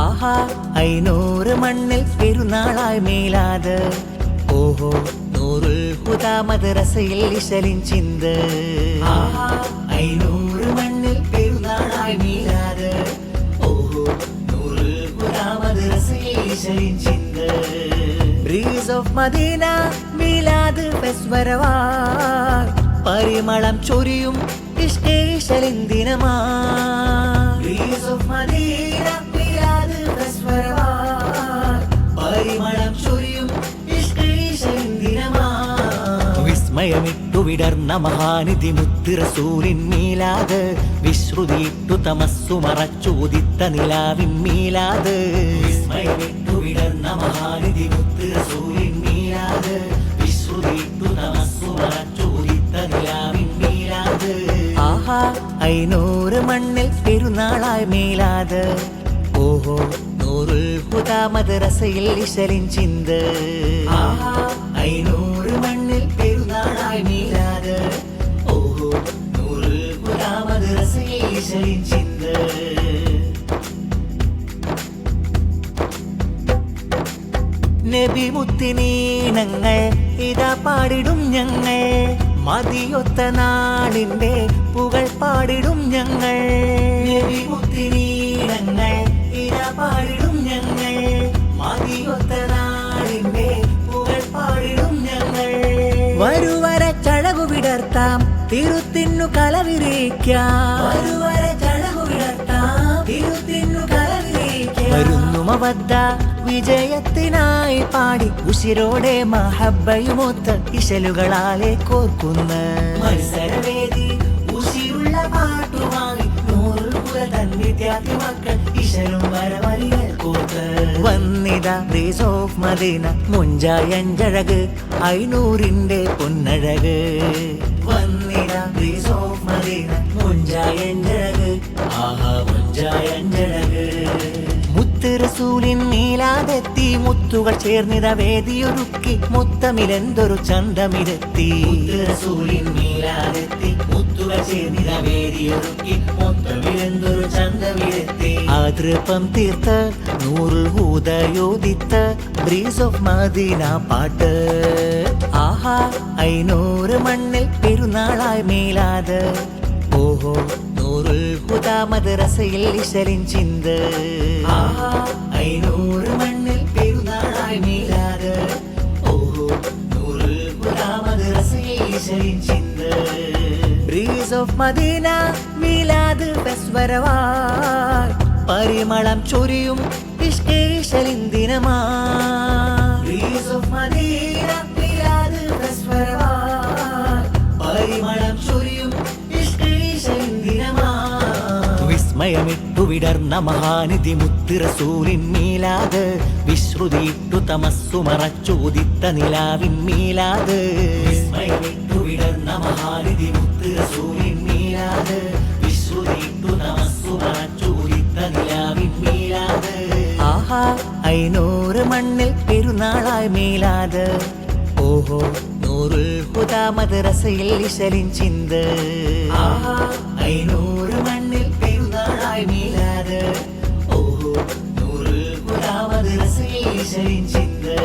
ആഹാ 500 മണ്ണിൽ പെരുന്നാളായി മീലാദ്. ഓഹോ നൂറുൽ ഹുദാ മദ്രസയിൽ ഇശലിൻ ചിന്ത്. ആഹാ 500 മണ്ണിൽ പെരുന്നാളായി മീലാദ്. ഓഹോ നൂറുൽ ഹുദാ മദ്രസയിൽ ഇശലിൻ ചിന്ത്. ബ്രീസ് ഓഫ് മദീന മീലാദ് ഫെസ്വരവാ. പരിമളം ചൊരിയും ഇഷ്കേശലിൻ ദിനമാ. ബ്രീസ് ഓഫ് മദീന മീലാദ് ഫെസ്വരവാ. പരിമളം ചൊരിയും ഇഷ്കേശലിൻ ദിനമാ. വിസ്മയമിട്ടു വിടർന്ന മഹാനിധി മുത്ത് റസൂലിൻ മീലാദ്. വിശ്രുതിയിട്ടു തമസ്സു മറച്ചോദിത്ത നിലാവിൻ മീലാദ്. വിസ്മയമിട്ടു വിടർന്ന മഹാനിധി മുത്ത് റസൂലിൻ മീലാദ്. വിശ്രുതിയിട്ടു തമസ്സു മറച്ചോദിത്ത നിലാവിൻ മീലാദ്. ആഹാ 500 മണ്ണിൽ പെരുന്നാളായി മീലാദ്. ഓഹോ നൂറുൽ ഹുദാ മദ്രസയിൽ ഇശലിൻ ചിന്ത്. ആഹാ 500 മണ്ണിൽ പെരുന്നാളായി മീലാദ്. ഓഹോ നൂറുൽ ഹുദാ മദ്രസയിൽ ഇശലിൻ ചിന്ത്. നബി മുത്തിനീണങ്ങൾ ഇതാ പാടിടും ഞങ്ങൾ. മതിയൊത്ത നാളിന്റെ പുകൾ പാടിടും ഞങ്ങൾ. നബി മുത്തിനീണങ്ങൾ ഇതാ പാടിടും ഞങ്ങൾ. മതിയൊത്ത നാളിന്റെ പുകൾ പാടിടും ഞങ്ങൾ. വരുവര ചഴകു വിടർത്താം തിരുത്തിന്നു കലവിരിക്കാം. വരുവര ചഴകു വിടർത്താം തിരുത്തിന്നു കലവിരിക്കാം. വരുന്നു മവദ്ദ വിജയത്തിനായി പാടി ഉശിരോടെ മഹബ്ബയുമൊത്ത് ഇശലുകളാലെ കോർക്കുന്ന മത്സരവേദി. ഉശിരുള്ള പാട്ടുമായി നൂറുൽ ഹുദ തൻ വിദ്യാർത്ഥി മക്കൾ ഇശലും വരവരികൾ കോർത്ത്. വന്നിത ബ്രീസ് ഓഫ് മദീന മുഞ്ചായഞ്ചഴക് 500ന്റെ പൊന്നഴക്. വന്നിത ബ്രീസ് ഓഫ് മദീന മുഞ്ചായഞ്ചഴക്. ആഹാ മുഞ്ചായഞ്ചഴക്. മുത്ത് റസൂലിൻ മീലാദെത്തി. മുത്തുകൾ ചേർന്നിത വേദിയൊരുക്കി. മൊത്തമിലെന്തൊരു ചന്തമിരെത്തി. മുത്ത് റസൂലിൻ മീലാദെത്തി. മുത്തുകൾ ചേർന്നിത വേദിയൊരുക്കി. മൊത്തമിലെന്തൊരു ചന്തമിരെത്തി. ആതൃപ്പം തീർത്ത് നൂറുൽ ഹുദയോദിത്ത് ബ്രീസ് ഓഫ് മദീന പാട്ട്. ആഹാ 500 മണ്ണിൽ പെരുന്നാളായി മീലാദ്. ഓഹോ നൂറുൽ ഹുദാ മദ്രസയിൽ ഇശലിൻ ചിന്ത്. ആഹാ 500 മണ്ണിൽ പെരുന്നാളായി മീലാദ്. ഓഹോ നൂറുൽ ഹുദാ മദ്രസയിൽ ഇശലിൻ ചിന്ത്. ബ്രീസ് ഓഫ് മദീന മീലാദ് ഫെസ്വരവാ. പരിമളം ചൊരിയും ഇഷ്കേശലിൻ ദിനമാ. ബ്രീസ് ഓഫ് മദീന മീലാദ് ഫെസ്വരവാ. പരിമളം ചൊരിയും ഇഷ്കേശലിൻ ദിനമാ. വിസ്മയമിട്ടു വിടർന്ന മഹാനിധി മുത്ത് റസൂലിൻ മീലാദ്. വിശ്രുതിയിട്ടു തമസ്സു മറച്ചോദിത്ത നിലാവിൻ മീലാദ്. വിസ്മയമിട്ടു വിടർന്ന മഹാനിധി മുത്ത് റസൂലിൻ മീലാദ്. വിശ്രുതിയിട്ടു തമസ്സു മറച്ചോദിത്ത നിലാവിൻ മീലാദ്. ആഹാ 500 മണ്ണിൽ പെരുന്നാളായി മീലാദ്. ഓഹോ നൂറുൽ ഹുദാ മദ്രസയിൽ ഇശലിൻ ചിന്ത്. ആഹാ 500 മണ്ണിൽ പെരുന്നാളായി മീലാദ്. ഓഹോ നൂറുൽ ഹുദാ മദ്രസയിൽ ഇശലിൻ ചിന്ത്.